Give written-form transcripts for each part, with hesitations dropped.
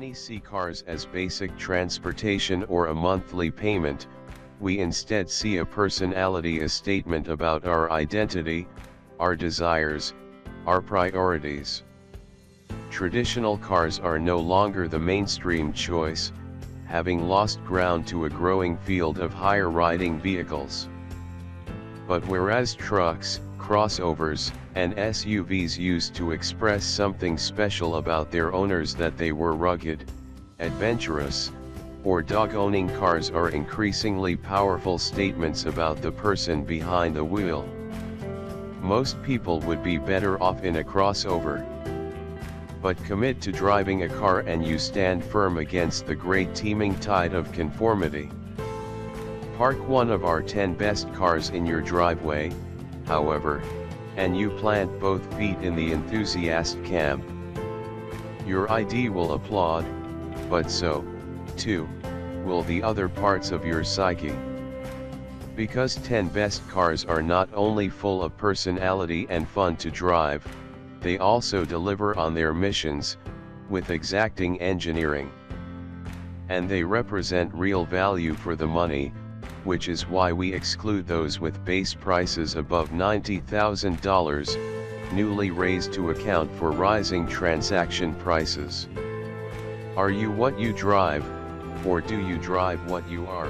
Many see cars as basic transportation or a monthly payment. We instead see a personality, a statement about our identity, our desires, our priorities. Traditional cars are no longer the mainstream choice, having lost ground to a growing field of higher riding vehicles. But whereas trucks, crossovers, and SUVs used to express something special about their owners, that they were rugged, adventurous, or dog-owning, cars are increasingly powerful statements about the person behind the wheel. Most people would be better off in a crossover. But commit to driving a car and you stand firm against the great teeming tide of conformity. Park one of our 10 best cars in your driveway, however, and you plant both feet in the enthusiast camp. Your ID will applaud, but so, too, will the other parts of your psyche. Because 10 best cars are not only full of personality and fun to drive, they also deliver on their missions, with exacting engineering. And they represent real value for the money, which is why we exclude those with base prices above $90,000, newly raised to account for rising transaction prices. Are you what you drive, or do you drive what you are?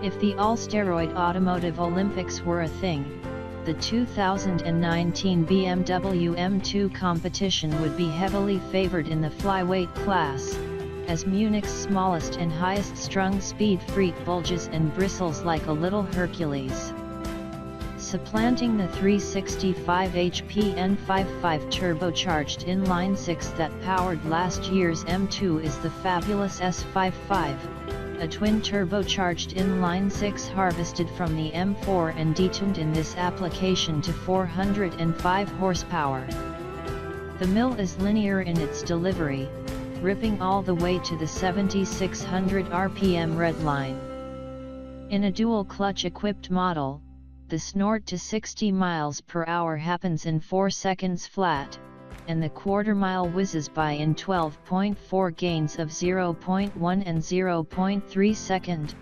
If the all-steroid automotive Olympics were a thing, the 2019 BMW M2 Competition would be heavily favored in the flyweight class, as Munich's smallest and highest strung speed freak bulges and bristles like a little Hercules. Supplanting the 365 HP N55 turbocharged inline-6 that powered last year's M2 is the fabulous S55, a twin turbocharged inline-6 harvested from the M4 and detuned in this application to 405 horsepower. The mill is linear in its delivery, ripping all the way to the 7600 RPM redline. In a dual-clutch equipped model, the snort to 60 miles per hour happens in 4 seconds flat, and the quarter-mile whizzes by in 12.4 gains of 0.1 and 0.3 second,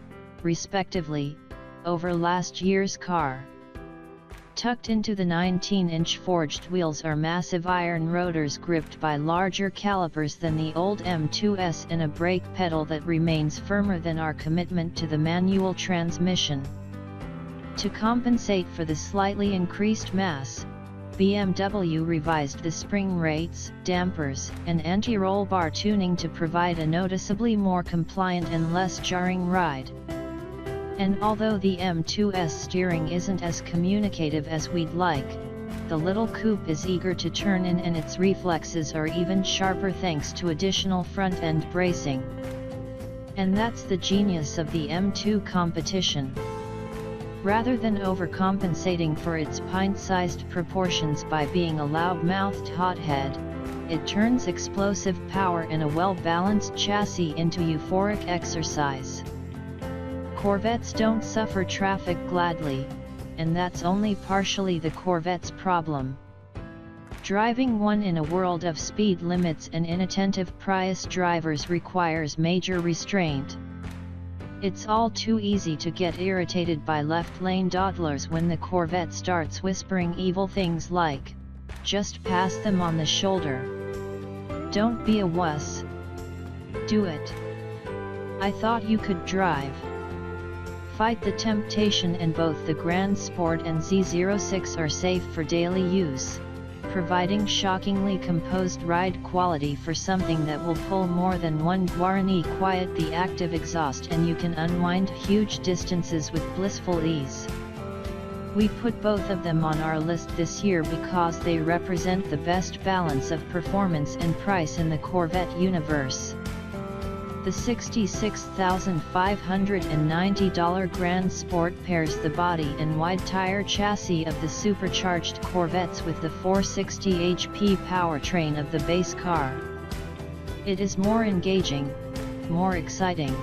respectively, over last year's car. Tucked into the 19-inch forged wheels are massive iron rotors gripped by larger calipers than the old M2S and a brake pedal that remains firmer than our commitment to the manual transmission. To compensate for the slightly increased mass, BMW revised the spring rates, dampers, and anti-roll bar tuning to provide a noticeably more compliant and less jarring ride. And although the M2's steering isn't as communicative as we'd like, the little coupe is eager to turn in, and its reflexes are even sharper thanks to additional front-end bracing. And that's the genius of the M2 Competition. Rather than overcompensating for its pint-sized proportions by being a loud-mouthed hothead, it turns explosive power in a well-balanced chassis into euphoric exercise. Corvettes don't suffer traffic gladly, and that's only partially the Corvette's problem. Driving one in a world of speed limits and inattentive Prius drivers requires major restraint. It's all too easy to get irritated by left-lane dawdlers when the Corvette starts whispering evil things like, "Just pass them on the shoulder. Don't be a wuss. Do it. I thought you could drive." Fight the temptation, and both the Grand Sport and Z06 are safe for daily use, providing shockingly composed ride quality for something that will pull more than one Guarani. Quiet the active exhaust and you can unwind huge distances with blissful ease. We put both of them on our list this year because they represent the best balance of performance and price in the Corvette universe. The $66,590 Grand Sport pairs the body and wide tire chassis of the supercharged Corvettes with the 460 HP powertrain of the base car. It is more engaging, more exciting,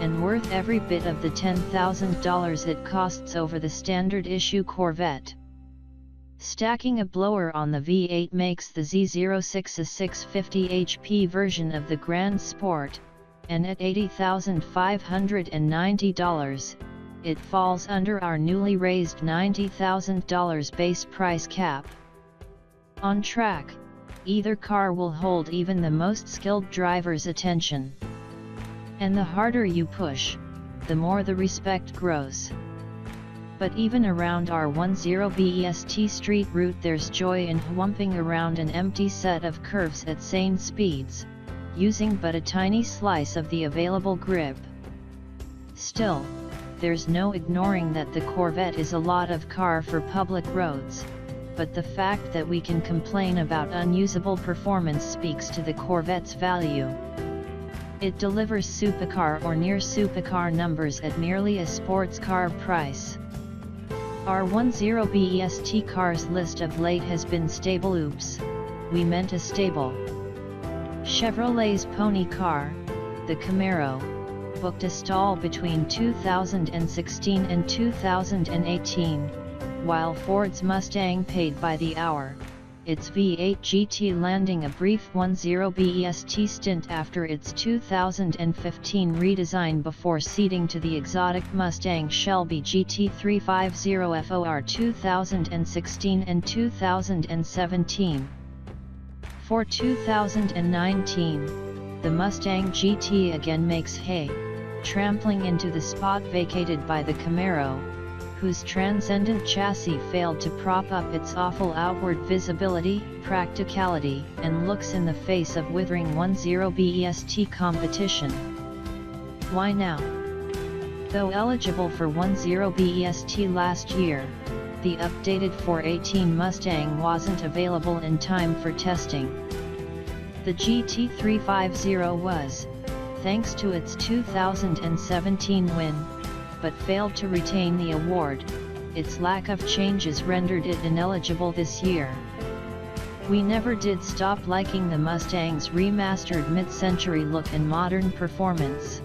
and worth every bit of the $10,000 it costs over the standard issue Corvette. Stacking a blower on the V8 makes the Z06 a 650 HP version of the Grand Sport, and at $80,590, it falls under our newly raised $90,000 base price cap. On track, either car will hold even the most skilled driver's attention. And the harder you push, the more the respect grows. But even around our 10 BEST street route there's joy in whumping around an empty set of curves at sane speeds, using but a tiny slice of the available grip. Still, there's no ignoring that the Corvette is a lot of car for public roads, but the fact that we can complain about unusable performance speaks to the Corvette's value. It delivers supercar or near supercar numbers at nearly a sports car price. Our 10 BEST cars list of late has been stable. Oops, we meant a stable. Chevrolet's pony car, the Camaro, booked a stall between 2016 and 2018, while Ford's Mustang paid by the hour, its V8 GT landing a brief 10 BEST stint after its 2015 redesign before ceding to the exotic Mustang Shelby GT350 FOR 2016 and 2017. For 2019, the Mustang GT again makes hay, trampling into the spot vacated by the Camaro, whose transcendent chassis failed to prop up its awful outward visibility, practicality, and looks in the face of withering 10 BEST competition. Why now? Though eligible for 10 BEST last year, the updated 418 Mustang wasn't available in time for testing. The GT350 was, thanks to its 2017 win, but failed to retain the award. Its lack of changes rendered it ineligible this year. We never did stop liking the Mustang's remastered mid-century look and modern performance.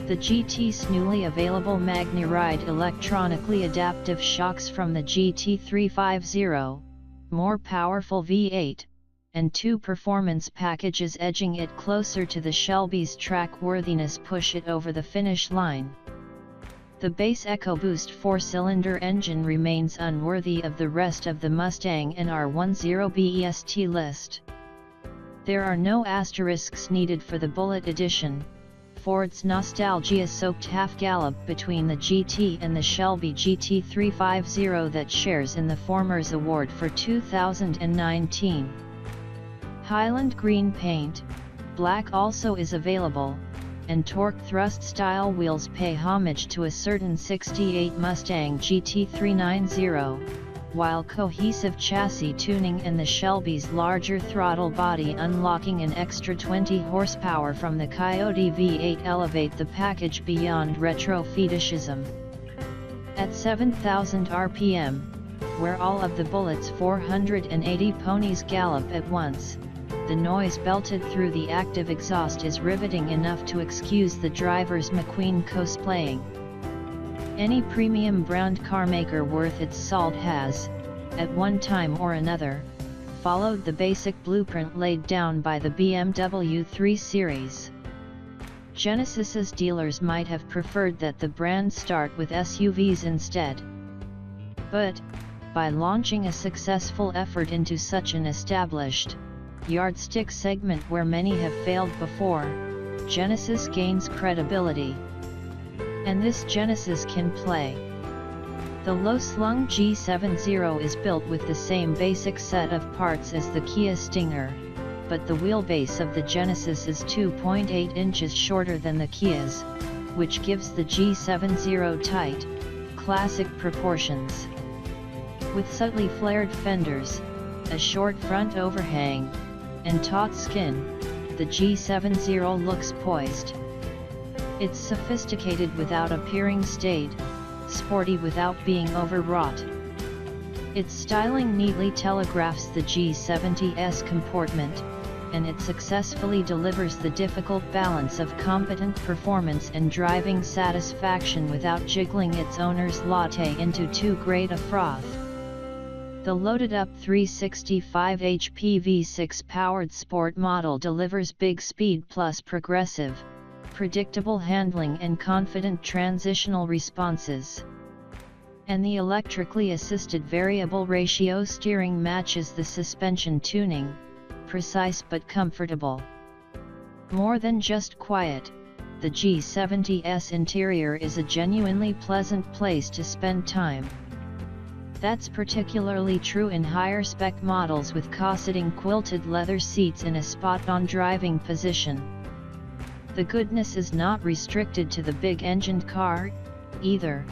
The GT's newly available MagneRide electronically adaptive shocks from the GT350, more powerful V8, and two performance packages edging it closer to the Shelby's track-worthiness push it over the finish line. The base EcoBoost 4-cylinder engine remains unworthy of the rest of the Mustang in our 10 BEST list. There are no asterisks needed for the Bullitt edition, Ford's nostalgia-soaked half-gallop between the GT and the Shelby GT350 that shares in the former's award for 2019. Highland green paint, black also is available, and torque thrust style wheels pay homage to a certain 68 Mustang GT390, while cohesive chassis tuning and the Shelby's larger throttle body unlocking an extra 20 horsepower from the Coyote V8 elevate the package beyond retro fetishism. At 7,000 RPM, where all of the Bullitt's 480 ponies gallop at once, the noise belted through the active exhaust is riveting enough to excuse the driver's McQueen cosplaying. Any premium brand carmaker worth its salt has, at one time or another, followed the basic blueprint laid down by the BMW 3 Series. Genesis's dealers might have preferred that the brand start with SUVs instead. But, by launching a successful effort into such an established, yardstick segment where many have failed before, Genesis gains credibility. And this Genesis can play. The low-slung G70 is built with the same basic set of parts as the Kia Stinger, but the wheelbase of the Genesis is 2.8 inches shorter than the Kia's, which gives the G70 tight, classic proportions. With subtly flared fenders, a short front overhang, and taut skin, the G70 looks poised. It's sophisticated without appearing staid, sporty without being overwrought. Its styling neatly telegraphs the G70's comportment, and it successfully delivers the difficult balance of competent performance and driving satisfaction without jiggling its owner's latte into too great a froth. The loaded-up 365 HP V6-powered sport model delivers big speed plus progressive, predictable handling and confident transitional responses. And the electrically assisted variable ratio steering matches the suspension tuning, precise but comfortable. More than just quiet, the G70's interior is a genuinely pleasant place to spend time. That's particularly true in higher-spec models with cosseting quilted leather seats in a spot-on driving position. The goodness is not restricted to the big-engined car, either.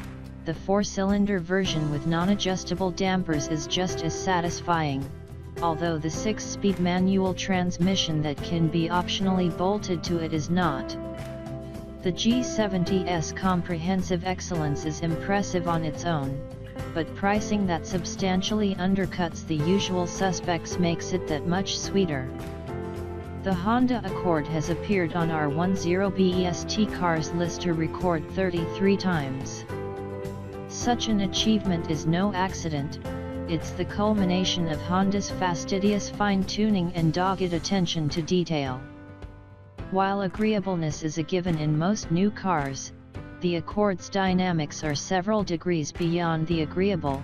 The 4-cylinder version with non-adjustable dampers is just as satisfying, although the 6-speed manual transmission that can be optionally bolted to it is not. The G70's comprehensive excellence is impressive on its own, but pricing that substantially undercuts the usual suspects makes it that much sweeter. The Honda Accord has appeared on our 10BEST cars list to record 33 times. Such an achievement is no accident, it's the culmination of Honda's fastidious fine-tuning and dogged attention to detail. While agreeableness is a given in most new cars, the Accord's dynamics are several degrees beyond the agreeable,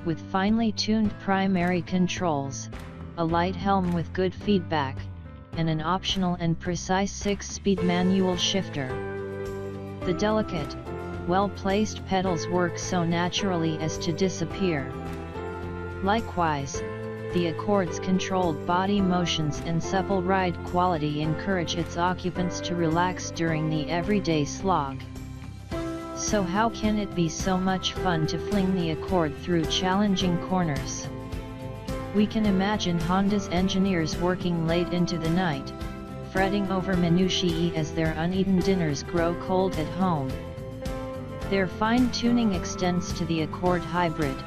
with finely tuned primary controls, a light helm with good feedback, and an optional and precise 6-speed manual shifter. The delicate, well-placed pedals work so naturally as to disappear. Likewise, the Accord's controlled body motions and supple ride quality encourage its occupants to relax during the everyday slog. So how can it be so much fun to fling the Accord through challenging corners? We can imagine Honda's engineers working late into the night, fretting over minutiae as their uneaten dinners grow cold at home. Their fine-tuning extends to the Accord Hybrid,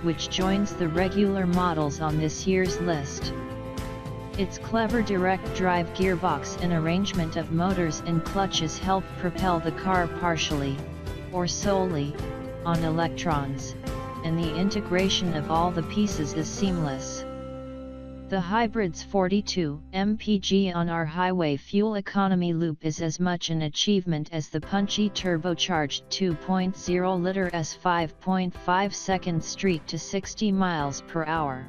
which joins the regular models on this year's list. Its clever direct drive gearbox and arrangement of motors and clutches help propel the car partially, or solely, on electrons, and the integration of all the pieces is seamless. The hybrid's 42 mpg on our highway fuel economy loop is as much an achievement as the punchy turbocharged 2.0-liter's 5.5-second street to 60 miles per hour.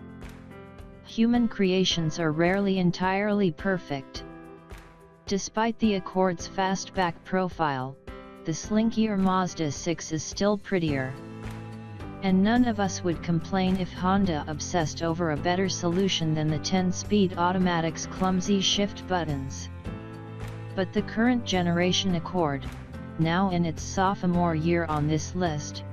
Human creations are rarely entirely perfect. Despite the Accord's fastback profile, the slinkier Mazda 6 is still prettier. And none of us would complain if Honda obsessed over a better solution than the 10-speed automatic's clumsy shift buttons. But the current generation Accord, now in its sophomore year on this list,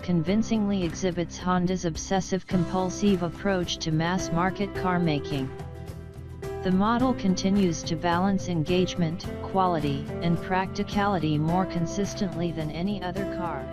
convincingly exhibits Honda's obsessive-compulsive approach to mass-market car making. The model continues to balance engagement, quality, and practicality more consistently than any other car.